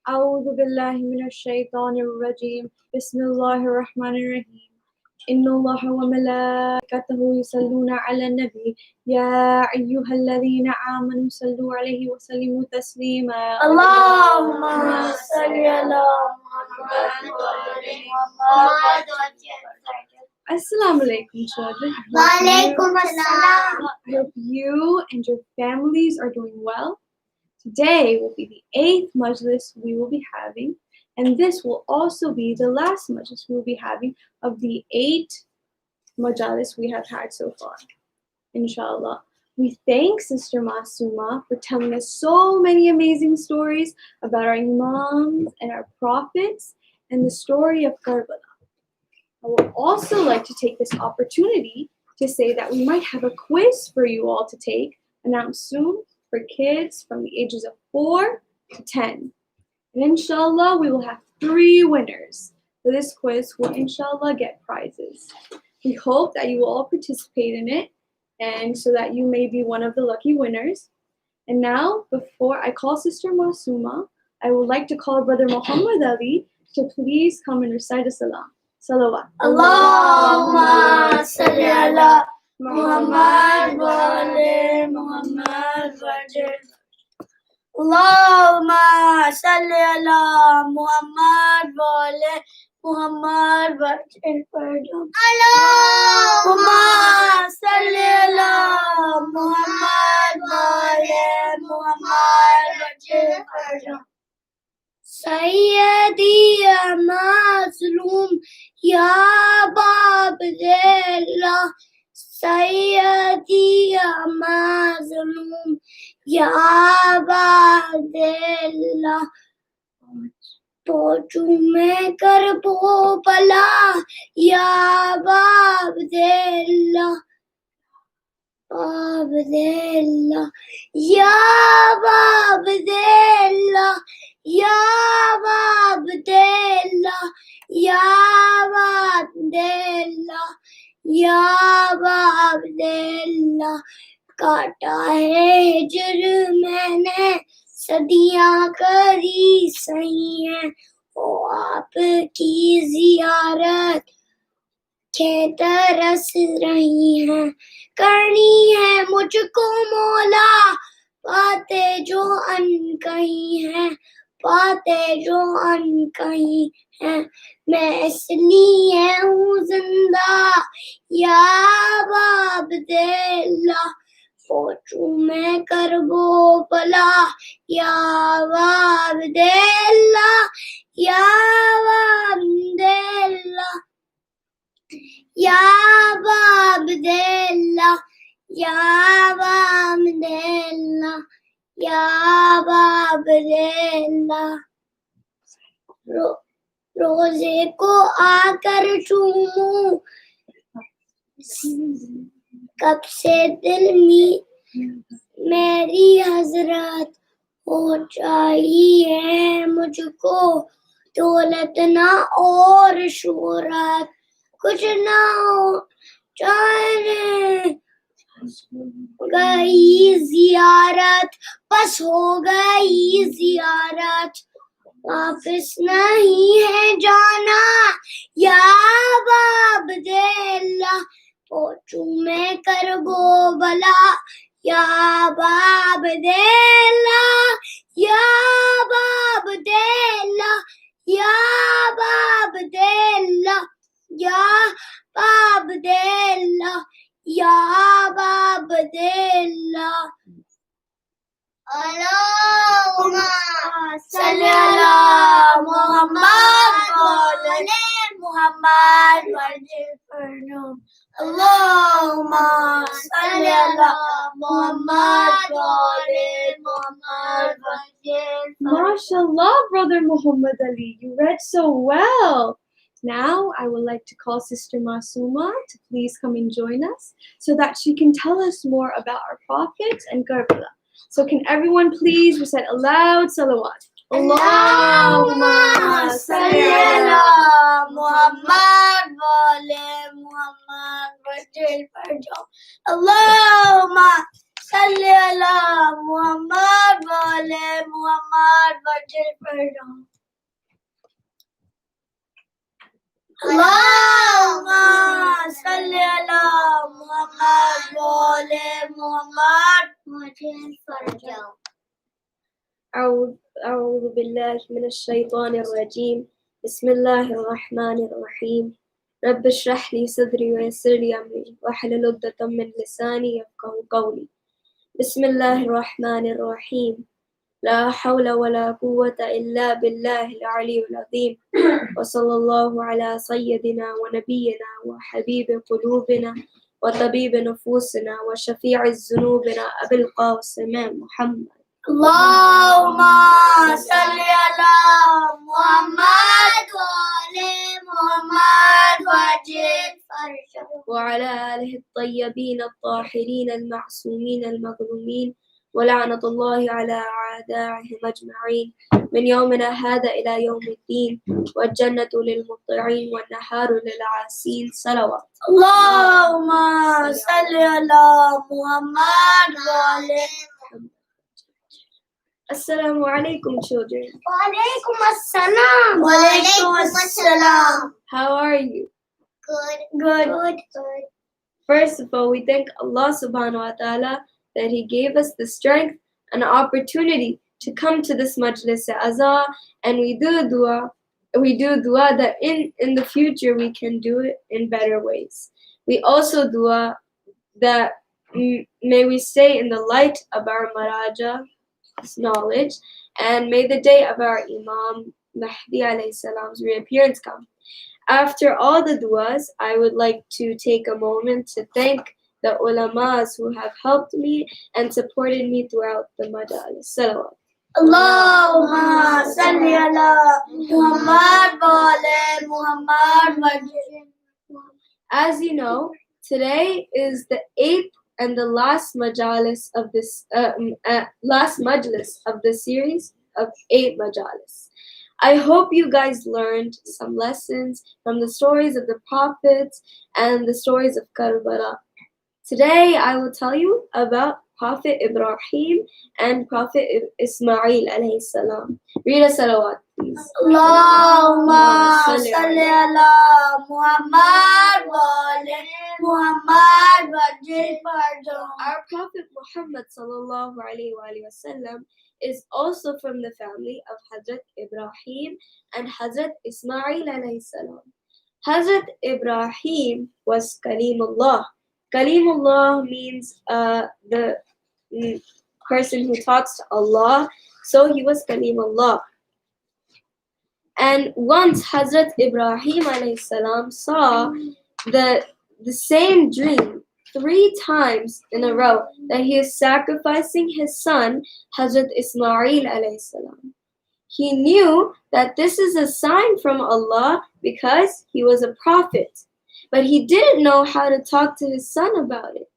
أعوذ بالله من الشيطان الرجيم بسم الله الرحمن الرحيم إن الله وملائكته يصلون على النبي يا أيها الذين آمنوا صلوا عليه وسلموا تسليما اللهم صل على محمد. Assalamu alaikum, children. Walaikum assalam. I hope you and your families are doing well. Today will be the 8th Majlis we will be having, and this will also be the last Majlis we will be having of the 8 Majalis we have had so far, inshallah. We thank Sister Masuma for telling us so many amazing stories about our Imams and our Prophets and the story of Karbala. I would also like to take this opportunity to say that we might have a quiz for you all to take, announced soon, for kids from the ages of 4 to 10. And inshallah, we will have 3 winners for this quiz who will inshallah get prizes. We hope that you will all participate in it, and so that you may be one of the lucky winners. And now, before I call Sister Masuma, I would like to call Brother Muhammad Ali to please come and recite a salam. Salawat. Allahumma salli ala Muhammad wa ali Muhammad wajib. Allahumma salli ala Muhammad wa ali Muhammad wajib. Allahumma salli ala Muhammad wa ali Muhammad wajib. Sayyidi ya mazlum ya bab dillah. Sayyidi ya mazlum ya bab dillah. पहुँचू मैं कर बो भला या बाब दिल्ला बाब दिल्ला या बाब दिल्ला या बाब दिल्ला या बाब दिल्ला या बाब दिल्ला काटा है हिजर मैंने सदियां करी सही हैं वो आपकी जियारत के तरस रही हैं करनी है मुझको मौला बातें जो अनकही हैं बातें जो अनकही हैं मैं इसलिए हूँ जिंदा या बाब दिल्ला पहुँचू मैं करबो भला या बाब दिल्ला या बाब दिल्ला या बाब दिल्ला या बाब दिल्ला या बाब दिल्ला रोजे को आकर चूमूं कब से दिल में मेरी हजरत हो चाहिए मुझको दौलत ना और शोहरत कुछ ना हो चाहे गई जियारत बस हो गई जियारत वापस नहीं है जाना या बाब दिल्ला पहुँचू मैं करबो भला या बाब दिल्ला या बाब दिल्ला या बाब दिल्ला या बाब दिल्ला या बाब दिल्ला Allahumma salli ala Muhammad wa ali Muhammad wajib. Allahumma salli ala Muhammad wa ali Muhammad wajib. MashaAllah, Brother Muhammad Ali, you read so well. Now I would like to call Sister Masuma to please come and join us so that she can tell us more about our prophets and Karbala. So can everyone please recite aloud salawat. Allahumma salli ala Muhammad wa ali Muhammad wajib. Allahumma salli Allah, Muhammad wale Muhammad wajib perdam. Allahumma salli ala Muhammad wale Muhammad wajib perdam. أعوذ بالله من الشيطان الرجيم. بسم الله الرحمن الرحيم. رب اشرح لي صدري ويسر لي أمري واحلل عقدة من لساني يفقهوا قولي. بسم الله الرحمن الرحيم. لا حول ولا قوة إلا بالله العلي العظيم. وصلى الله على سيدنا ونبينا وحبيب قلوبنا وطبيب نفوسنا وشفيع ذنوبنا أبي القاسم محمد. Allahumma salli ala Muhammad wale Muhammad wajib perdam. وعلى آله الطيبين الطاهرين المعصومين المظلومين ولعنة الله على أعدائهم أجمعين من يومنا هذا إلى يوم الدين والجنة للمطيعين والنهار للعاسين صلوات. Allahumma salli ala Muhammad wale. Assalamu alaikum, children. Walaikum assalam. Walaikum assalam. How are you? Good. First of all, we thank Allah subhanahu wa ta'ala that He gave us the strength and opportunity to come to this Majlis Azah, and we do dua that in the future we can do it in better ways. We also dua that may we stay in the light of our Maraja knowledge, and may the day of our Imam Mahdi alayhi salam's reappearance come. After all the duas, I would like to take a moment to thank the ulamas who have helped me and supported me throughout the Majalis. Salawat. Allahumma salli ala Muhammad wale Muhammad wajib. As you know, today is the 8th and the last Majalis of this last Majlis of the series of 8 Majalis. I hope you guys learned some lessons from the stories of the prophets and the stories of Karbala. Today I will tell you about Prophet Ibrahim and Prophet Ismail alayhi salam. Read a salawat, please. Allahumma salli ala Muhammad wale Muhammad wajib perdam. Our Prophet Muhammad sallallahu alayhi wa sallam is also from the family of Hazrat Ibrahim and Hazrat Ismail alayhi salam. Hazrat Ibrahim was Kalimullah. Kalimullah means the person who talks to Allah, so he was Kalimullah. And once Hazrat Ibrahim alayhi salam saw the same dream 3 times in a row that he is sacrificing his son, Hazrat Ismail alayhi salam. He knew that this is a sign from Allah because he was a prophet, but he didn't know how to talk to his son about it.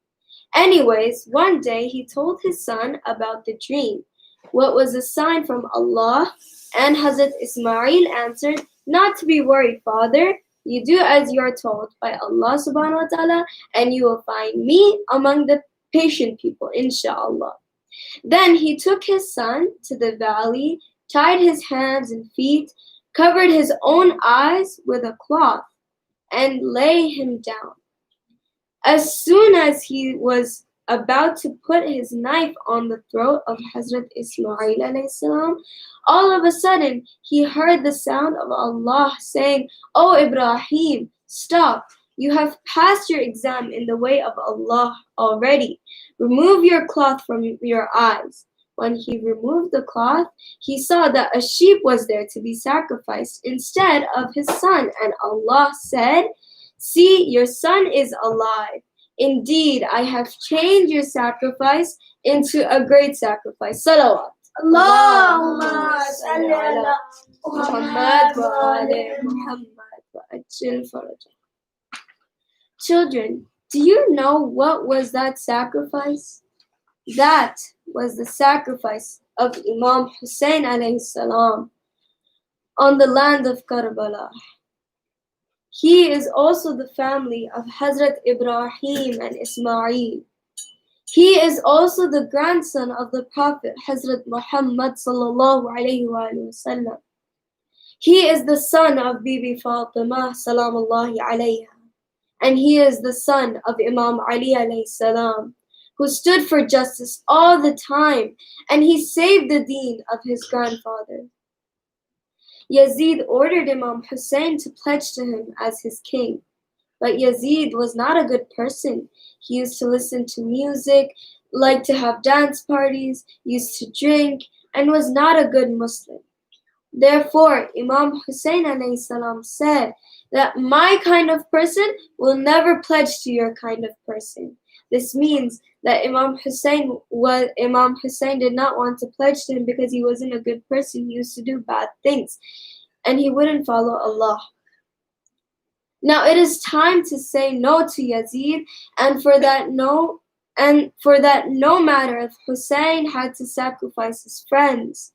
Anyways, one day he told his son about the dream, what was a sign from Allah, and Hazrat Ismail answered, "Not to be worried, father. You do as you are told by Allah subhanahu wa ta'ala, and you will find me among the patient people, inshallah." Then he took his son to the valley, tied his hands and feet, covered his own eyes with a cloth, and lay him down. As soon as he was about to put his knife on the throat of Hazrat Ismail alayhi salam, all of a sudden he heard the sound of Allah saying, "Oh Ibrahim, stop. You have passed your exam in the way of Allah already. Remove your cloth from your eyes." When he removed the cloth, he saw that a sheep was there to be sacrificed instead of his son, and Allah said, "See, your son is alive. Indeed, I have changed your sacrifice into a great sacrifice." Salawat. Allahumma salli ala Muhammad wa ala Muhammad wa ajil farajah. Children, do you know what was that sacrifice? That was the sacrifice of Imam Hussein alayhi salam on the land of Karbala. He is also the family of Hazrat Ibrahim and Ismail. He is also the grandson of the Prophet Hazrat Muhammad sallallahu alayhi wa sallam. He is the son of Bibi Fatima salamullahi alayha. And he is the son of Imam Ali alayhi salam, who stood for justice all the time, and he saved the deen of his grandfather. Yazid ordered Imam Hussein to pledge to him as his king. But Yazid was not a good person. He used to listen to music, liked to have dance parties, used to drink, and was not a good Muslim. Therefore, Imam Hussein alayhi salam said that my kind of person will never pledge to your kind of person. This means that Imam Hussein did not want to pledge to him because he wasn't a good person. He used to do bad things, and he wouldn't follow Allah. Now it is time to say no to Yazid, and for that no matter if Hussein had to sacrifice his friends,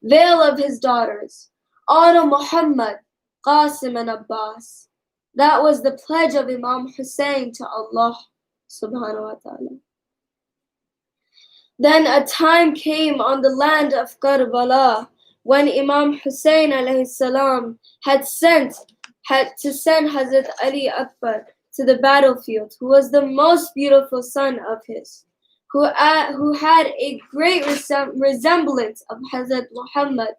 veil of his daughters, honor Muhammad, Qasim and Abbas. That was the pledge of Imam Hussein to Allah subhanahu wa ta'ala. Then a time came on the land of Karbala when Imam Hussein alayhi salam had to send Hazrat Ali Akbar to the battlefield, who was the most beautiful son of his, who had a great resemblance of Hazrat Muhammad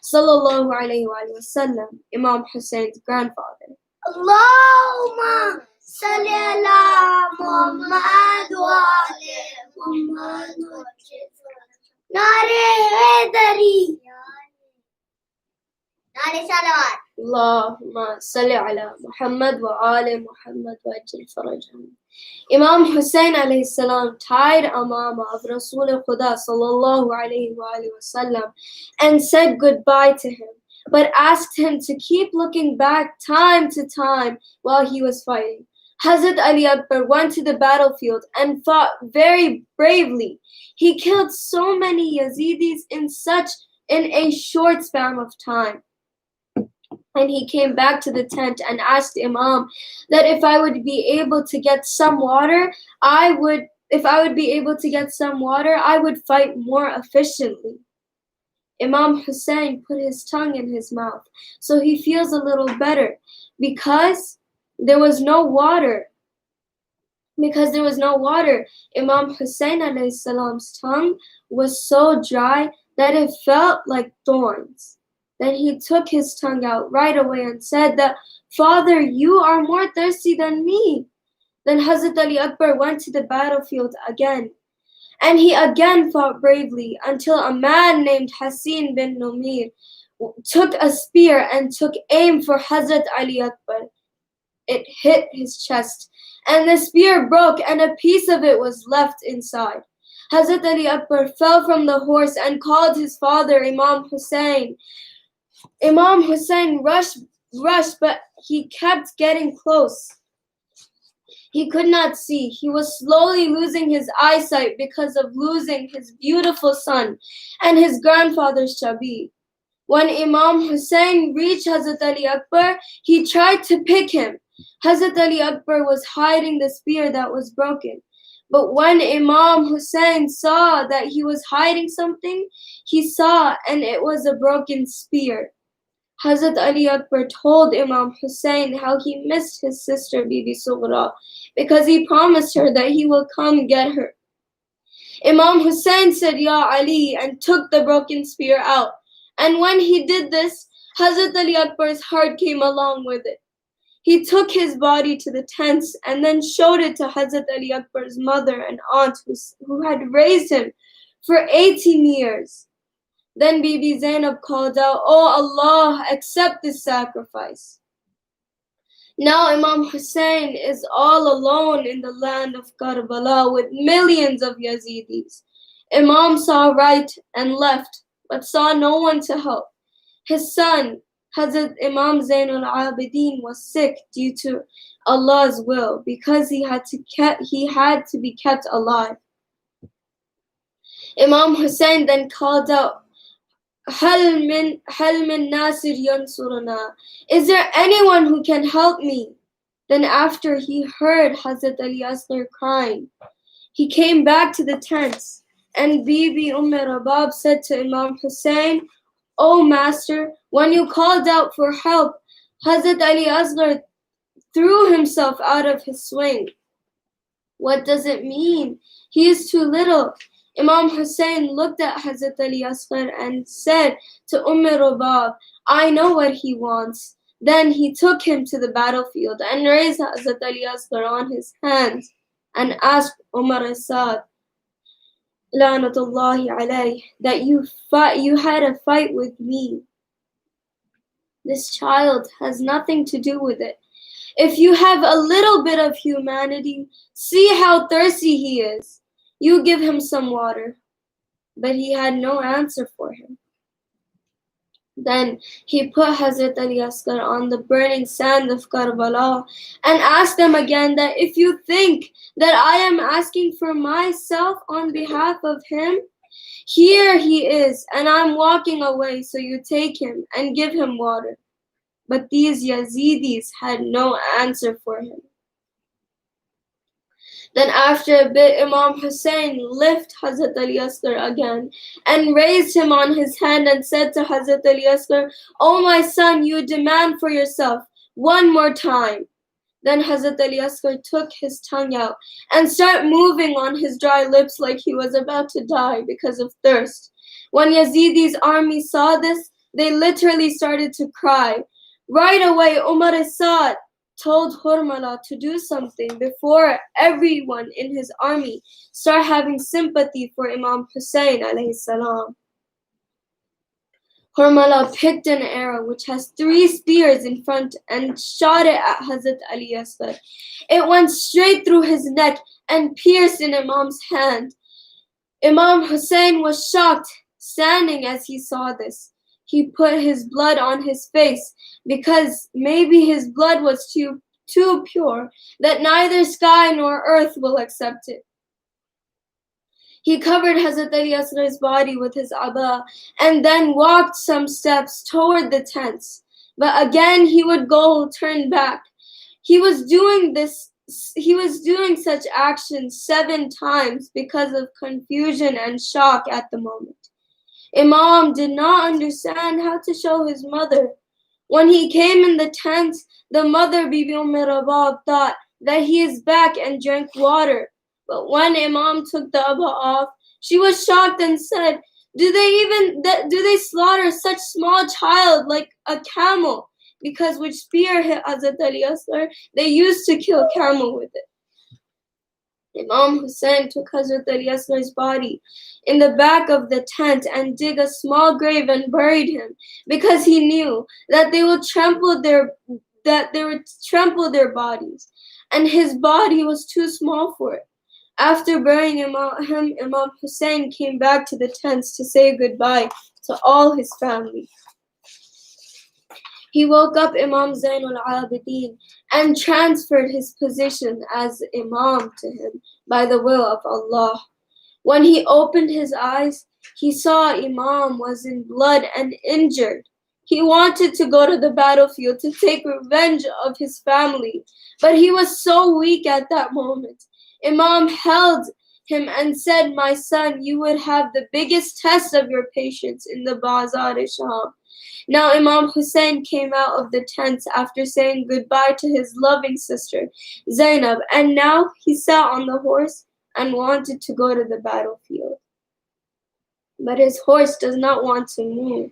sallallahu alayhi wa sallam, Imam Hussein's grandfather. Allahumma salli ala Muhammad wa ali Muhammad. Nare Haidari. Nare Salawat. Allahumma salli ala Muhammad wa ali Muhammad wa ajil farajahum. Imam Hussein alayhi salam tied Amama of Rasul Khuda sallallahu alayhi wa sallam and said goodbye to him, but asked him to keep looking back time to time while he was fighting. Hazrat Ali Akbar went to the battlefield and fought very bravely. He killed so many Yazidis in a short span of time. And he came back to the tent and asked Imam that if I would be able to get some water, I would fight more efficiently. Imam Hussein put his tongue in his mouth, so he feels a little better because there was no water. Imam Hussein alayhi salam's tongue was so dry that it felt like thorns. Then he took his tongue out right away and said that, Father, you are more thirsty than me. Then Hazrat Ali Akbar went to the battlefield again. And he again fought bravely until a man named Hasin bin Numir took a spear and took aim for Hazrat Ali Akbar. It hit his chest, and the spear broke and a piece of it was left inside. Hazrat Ali Akbar fell from the horse and called his father, Imam Hussein. Imam Hussein rushed, but he kept getting close. He could not see. He was slowly losing his eyesight because of losing his beautiful son and his grandfather's shabi. When Imam Hussein reached Hazrat Ali Akbar, he tried to pick him. Hazrat Ali Akbar was hiding the spear that was broken. But when Imam Hussein saw that he was hiding something, he saw and it was a broken spear. Hazrat Ali Akbar told Imam Hussein how he missed his sister Bibi Sughra because he promised her that he will come get her. Imam Hussein said, Ya Ali, and took the broken spear out. And when he did this, Hazrat Ali Akbar's heart came along with it. He took his body to the tents and then showed it to Hazrat Ali Akbar's mother and aunt who had raised him for 18 years. Then Bibi Zainab called out, Oh Allah, accept this sacrifice. Now Imam Hussein is all alone in the land of Karbala with millions of Yazidis. Imam saw right and left, but saw no one to help. His son, Hazrat Imam Zainul Abidin, was sick due to Allah's will because he had to be kept alive. Imam Hussein then called out, Hal min nasir yansuruna. Is there anyone who can help me? Then after he heard Hazrat Ali Asghar crying, He came back to the tents, and Bibi Rabab said to Imam Hussein, "O Master, when you called out for help, Hazrat Ali Asghar threw himself out of his swing. What does it mean? He is too little." Imam Hussein looked at Hazrat Ali Asghar and said to Rabab, "I know what he wants." Then he took him to the battlefield and raised Hazrat Ali Asghar on his hands and asked Umar Asad, Lanatullahi alayh, that you had a fight with me. This child has nothing to do with it. If you have a little bit of humanity, see how thirsty he is. You give him some water. But he had no answer for him. Then he put Hazrat Ali Asghar on the burning sand of Karbala and asked them again that if you think that I am asking for myself on behalf of him, here he is, and I'm walking away, so you take him and give him water. But these Yazidis had no answer for him. Then after a bit, Imam Hussein lifted Hazrat Ali Asghar again and raised him on his hand and said to Hazrat Ali Asghar, "O my son, you demand for yourself one more time." Then Hazrat Ali Asghar took his tongue out and started moving on his dry lips like he was about to die because of thirst. When Yazid's army saw this, they literally started to cry. Right away, Umar Asad told Hurmala to do something before everyone in his army start having sympathy for Imam Hussein alayhi salam. Hurmala picked an arrow which has 3 spears in front and shot it at Hazrat Ali Asghar. It went straight through his neck and pierced in Imam's hand. Imam Hussein was shocked, standing as he saw this. He put his blood on his face because maybe his blood was too pure that neither sky nor earth will accept it. He covered Hazrat Ali Asghar's body with his abba and then walked some steps toward the tents. But again he would turn back. He was doing such actions 7 times because of confusion and shock at the moment. Imam did not understand how to show his mother. When he came in the tent, the mother, Bibi Rabab, thought that he is back and drank water. But when Imam took the abba off, she was shocked and said, do they slaughter such small child like a camel? Because which spear hit Hazrat Ali Asghar, they used to kill camel with it. Imam Hussein took Hazrat Ali Asghar's body in the back of the tent and dig a small grave and buried him because he knew that they would trample their bodies, and his body was too small for it. After burying him, Imam Hussein came back to the tents to say goodbye to all his family. He woke up Imam Zainul Abidin and transferred his position as Imam to him by the will of Allah. When he opened his eyes, he saw Imam was in blood and injured. He wanted to go to the battlefield to take revenge of his family, but he was so weak at that moment. Imam held him and said, "My son, you would have the biggest test of your patience in the Bazar-e-Sham." Now Imam Hussein came out of the tents after saying goodbye to his loving sister, Zainab, and now he sat on the horse and wanted to go to the battlefield. But his horse does not want to move,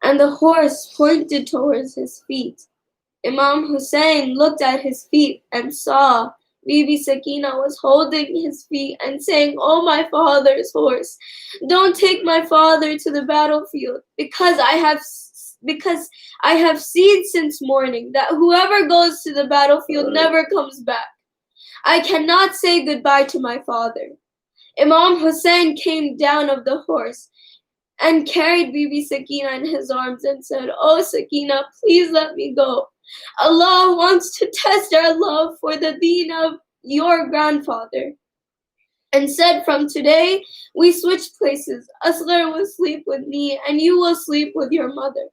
and the horse pointed towards his feet. Imam Hussein looked at his feet and saw Bibi Sakina was holding his feet and saying, "Oh, my father's horse, don't take my father to the battlefield, because I have seen since morning that whoever goes to the battlefield never comes back. I cannot say goodbye to my father." Imam Hussein came down of the horse and carried Bibi Sakina in his arms and said, "Oh Sakina, please let me go. Allah wants to test our love for the deen of your grandfather." And said, "From today, we switch places. Asghar will sleep with me and you will sleep with your mother."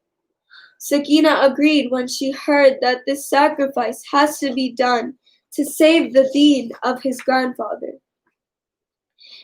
Sakina agreed when she heard that this sacrifice has to be done to save the deen of his grandfather.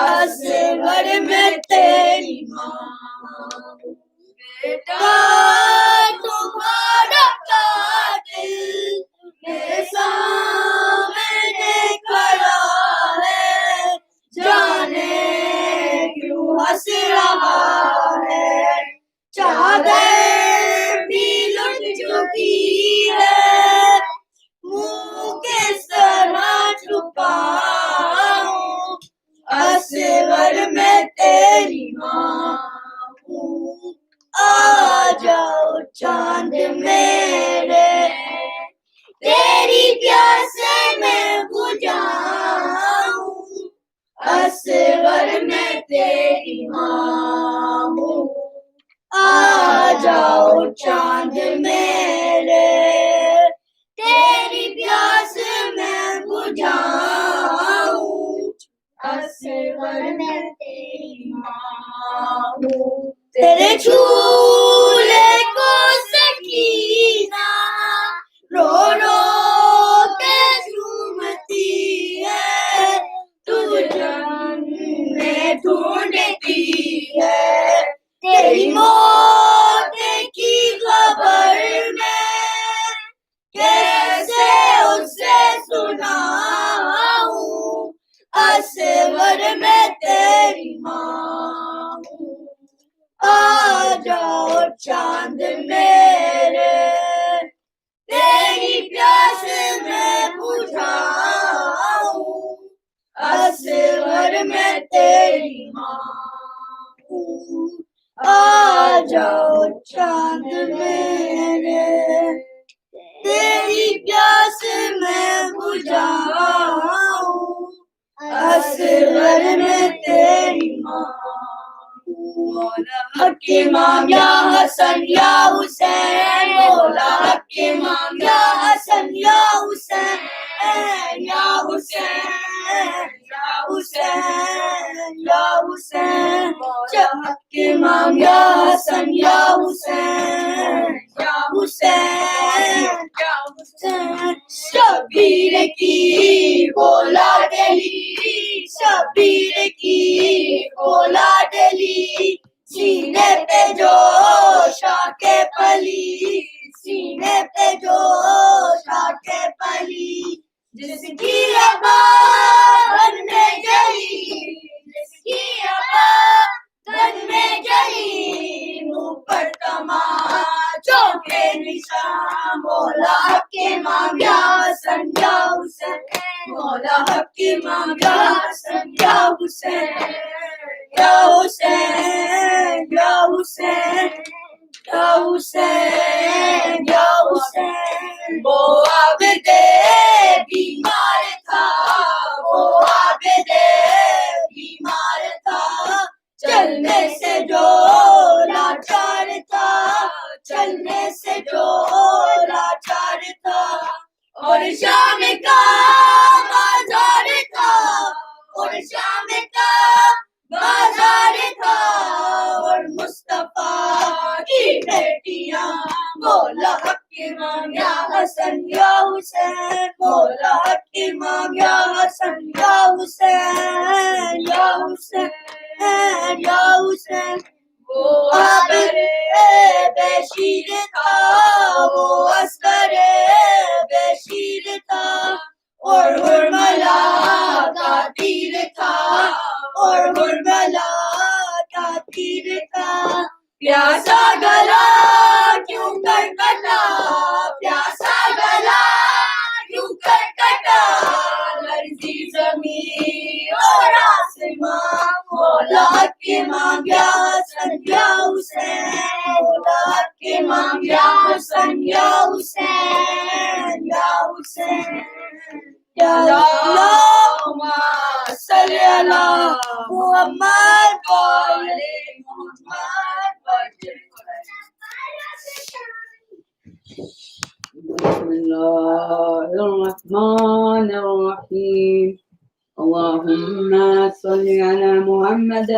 Asghar में तेरी माँ हूँ। बेटा तुम्हारा कातिल मेरे सामने खड़ा है, जाने क्यों हंस रहा है। चादर भी लुट चुकी है, मुंह किस तरह छुपाऊं, असगर में तेरी माँ हूँ। आ जाओ चांद मेरे, तेरी प्यास मैं बुझाऊं, असगर में तेरी माँ हूँ। आ जाओ चांद मेरे, तेरी प्यास मैं बुझाऊं, असगर में तेरी माँ हूँ। तेरे झूले को सकीना रो रो के झूमती है, तुझे ढूंढती है। तेरी मौत की खबर में कैसे उसे सुनाऊं, असगर में तेरी माँ हूँ। आ जाओ चांद मेरे, तेरी प्यास मैं बुझाऊं, असगर में तेरी माँ हूँ। आ जाओ चांद मेरे, तेरी प्यास मैं बुझाऊं, असगर में तेरी माँ हूँ। मौला हक इमाम या हसन या हुसैन, मौला हक इमाम या हसन या हुसैन, या हुसैन या हुसैन या हुसैन। मौला हक इमाम या हसन या हुसैन, या हुसैन या हुसैन। शबीर की बोला डली, शबीर की बोला डली, सीने पे जो शाके पली, सीने पे जो शाके पली। जिसकी आबाद में जली, जिसकी आबाद में जली, मुँह पर तमाचों के निशान। मौला हक इमाम या हसन या हुसैन, मौला हक इमाम या हसन या हुसैन, या हुसैन या हुसैन या हुसैन या हुसैन। वो आबिदे बीमार था, वो आबिदे बीमार था, चलने से जो लाचार था, चलने से जो लाचार था। और शाम का बाजार था, और शाम का बाजार था, और मुस्तफा की बेटियां। मौला हक इमाम या हसन या हुसैन, मौला हक इमाम या हसन या हुसैन, या हुसैन या हुसैन। वो आबिद बेशीर था, वो अस्कर बेशीर था, और हुरमला का तीर था, और हुरमला का तीर था। प्यासा गला क्यों करकटा, प्यासा गला क्यों करकटा, लर्जी ज़मीन और आसमां। मौला हक इमाम या हसन या हुसैन, मौला हक इमाम या हसन या हुसैन, या हुसैन। या अल्लाहुम्मा सल्ली अला मुहम्मद व आले मुहम्मद। बिस्मिल्लाहिर्रहमानिर्रहीम। अल्लाहुम्मा सल्ली अला मुहम्मद व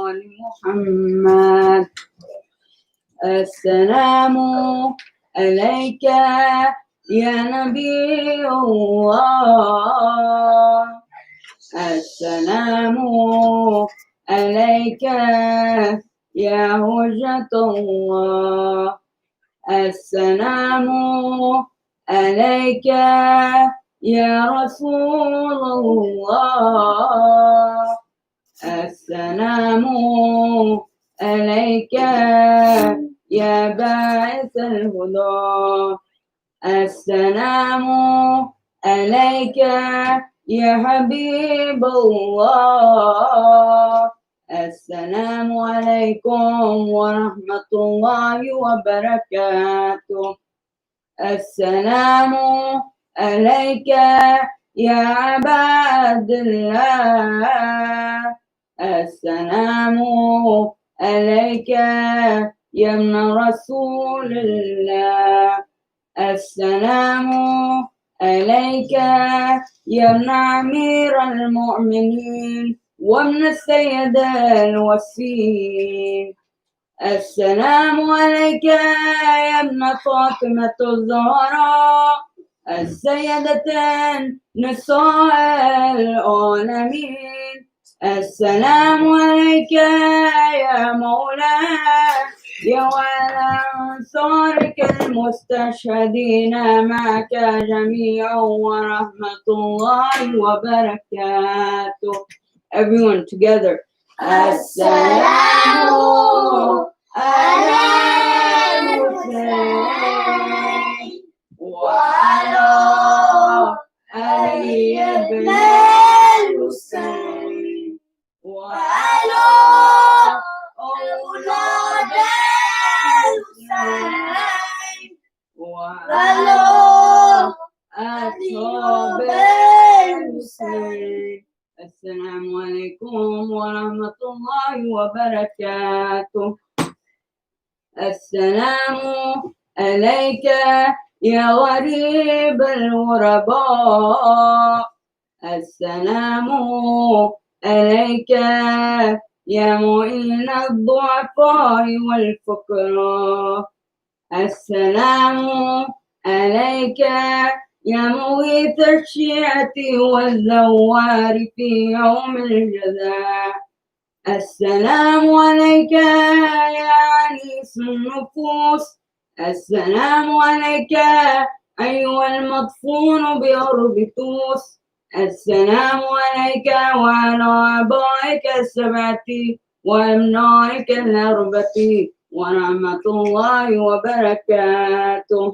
आले मुहम्मद। अस्सलामु अलैका या नबी अल्लाह, السلام عليك يا حجة الله. السلام عليك يا رسول الله. السلام عليك يا باعث الهدى. السلام عليك يا حبيب الله. السلام عليكم ورحمة الله وبركاته. السلام عليك يا عباد الله. السلام عليك يا ابن رسول الله. السلام عليك يا ابن أمير المؤمنين وابن السيد الوسيم. السلام عليك يا ابن فاطمة الزهراء السيدة نساء العالمين. السلام عليك يا مولاي يا وعلى أنصارك المستشهدين معك جميعا ورحمة الله وبركاته. Everyone together. السلام على المرسلين وعلى علي بن الحسين وعلى أولاد الحسين وعلى أصحاب الحسين. السلام عليكم ورحمة الله وبركاته. السلام عليك يا غريب الغرباء. السلام عليك يا معين الضعفاء والفقراء. السلام عليك يا مغيث الشيعة والزوار في يوم الجزاء. السلام عليك يا عنيس النفوس. السلام عليك أيها المدفون بأرض توس. السلام عليك وعلى آبائك السبعة وأبنائك الأربعة ورحمة الله وبركاته.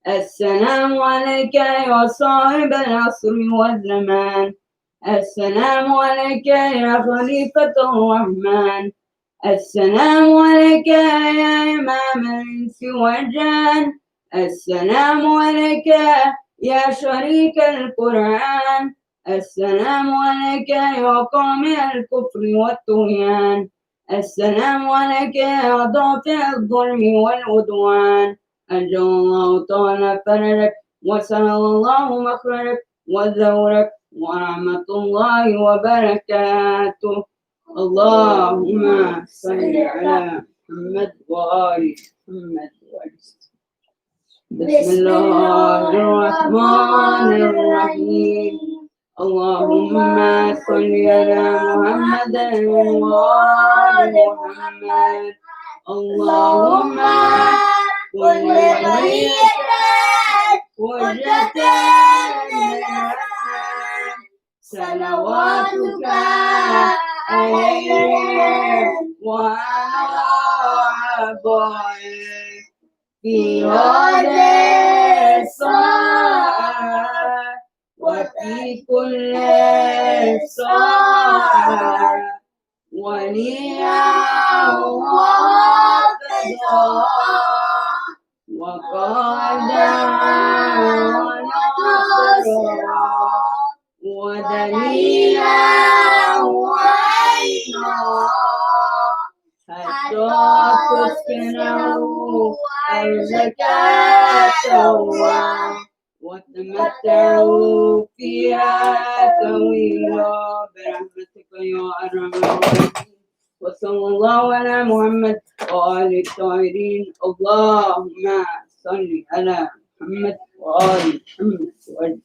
السلام عليك يا صاحب العصر والزمان. السلام عليك يا خليفة الرحمن. السلام عليك يا إمام الإنس والجان. السلام عليك يا شريك القرآن. السلام عليك يا قامع الكفر والطغيان. السلام عليك يا دافع الظلم والعدوان. أجل الله تعالى فرجك وسهل الله مخرجك وزورك ورحمة الله وبركاته. اللهم صل على محمد وآل محمد بسم الله الرحمن الرحيم. اللهم صل على محمد وآل محمد. اللهم كل وليك حجة صلواتك عليه وعلى آبائه في هذه الساعة وفي كل ساعة وليا وحافظا وقائدا وناصرا ودليلا وعينا حتى تسكنه أرضك سوا وتمتعوا فيها طويلا برحمتك يا أرحم الراحمين. وصلى الله على محمد وآل الطاهرين. اللهم صل على محمد وآل محمد.